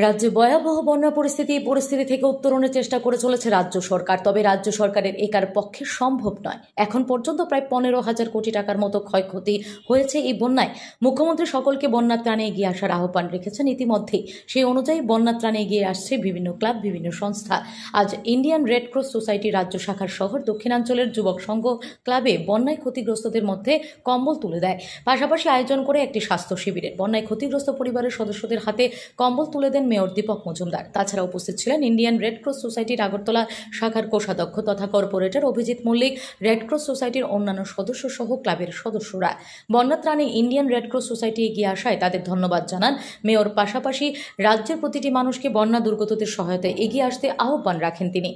রাজ্যে ভয়াবহ বন্যা পরিস্থিতি থেকে উত্তরণের চেষ্টা করে চলেছে রাজ্য সরকার। তবে রাজ্য সরকারের একার পক্ষে সম্ভব নয়। এখন পর্যন্ত প্রায় 15,000 কোটি টাকার মতো ক্ষয়ক্ষতি হয়েছে এই বন্যায়। মুখ্যমন্ত্রী সকলকে বন্যা ত্রাণে এগিয়ে আসার আহ্বান রেখেছেন ইতিমধ্যেই। সেই অনুযায়ী বন্যা ত্রাণে এগিয়ে আসছে বিভিন্ন ক্লাব, বিভিন্ন সংস্থা। আজ ইন্ডিয়ান রেড ক্রস সোসাইটি রাজ্য শাখার শহর দক্ষিণাঞ্চলের যুবক সংঘ ক্লাবে বন্যায় ক্ষতিগ্রস্তদের মধ্যে কম্বল তুলে দেয়। পাশাপাশি আয়োজন করে একটি স্বাস্থ্য শিবিরের। বন্যায় ক্ষতিগ্রস্ত পরিবারের সদস্যদের হাতে কম্বল তুলে দেন মেয়র দীপক মজুমদার। তাছাড়া উপস্থিত ছিলেন ইন্ডিয়ান রেড ক্রস সোসাইটির আগরতলা শাখার কোষাধ্যক্ষ তথা corporator Abhijit Mallick, Red Cross সোসাইটির অন্যান্য সদস্য সহ ক্লাবের সদস্যরা। বন্যা ত্রাণে ইন্ডিয়ান রেড ক্রস সোসাইটি এগিয়ে আসায় তাদের ধন্যবাদ জানান মেয়র। পাশাপাশি রাজ্যের প্রতিটি মানুষকে বন্যা দুর্গতদের সহায়তায় এগিয়ে আসতে আহ্বান রাখেন তিনি।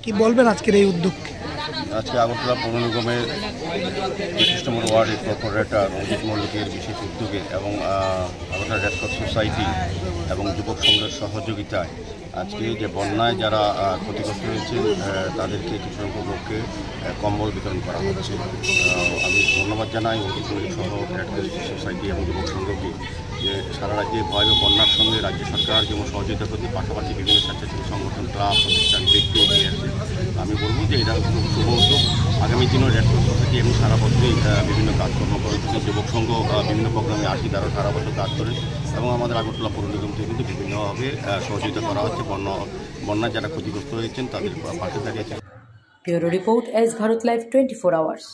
কি বলবেন আজকের এই উদ্যোগ? আজকে আগরতলা পৌর নিগমের 21 নম্বর ওয়ার্ডের কর্পোরেটর অভিজিৎ মল্লিকের বিশেষ উদ্যোগে এবং আগরতলা রেড ক্রস সোসাইটি এবং যুবক সংঘের সহযোগিতায় আজকে যে বন্যায় যারা ক্ষতিগ্রস্ত হয়েছেন তাদেরকে কিছু সংখ্যক লোককে কম্বল বিতরণ করা হচ্ছে। আমি ধন্যবাদ জানাই অভিজিৎ মল্লিক সহ রেড ক্রস সোসাইটি এবং যুবক সংঘকে যে সারা রাজ্যে ভয়াবহ বন্যার সঙ্গে রাজ্য সরকার যেমন সহযোগিতা করতে, পাশাপাশি বিভিন্ন স্বেচ্ছাসেবী সংগঠন, ক্লাব, প্রতিষ্ঠান, ব্যক্তি এগিয়ে আসছে। আমি বলবো যে এটা খুব শুভ উদ্যোগ। আগামী দিনও রেড ক্রস সোসাইটি এমনি সারা বছরই বিভিন্ন কাজকর্ম করে থাকে। যুবক সংঘ বিভিন্ন প্রোগ্রামে আসি, তারা সারা বছর কাজ করে এবং আমাদের আগরতলা পৌর নিগম থেকে কিন্তু বিভিন্নভাবে সহযোগিতা করা হচ্ছে। বন্যায় যারা ক্ষতিগ্রস্ত হয়েছেন তাদের পাশে দাঁড়িয়েছে। Bureau report, S Bharat live 24 hours.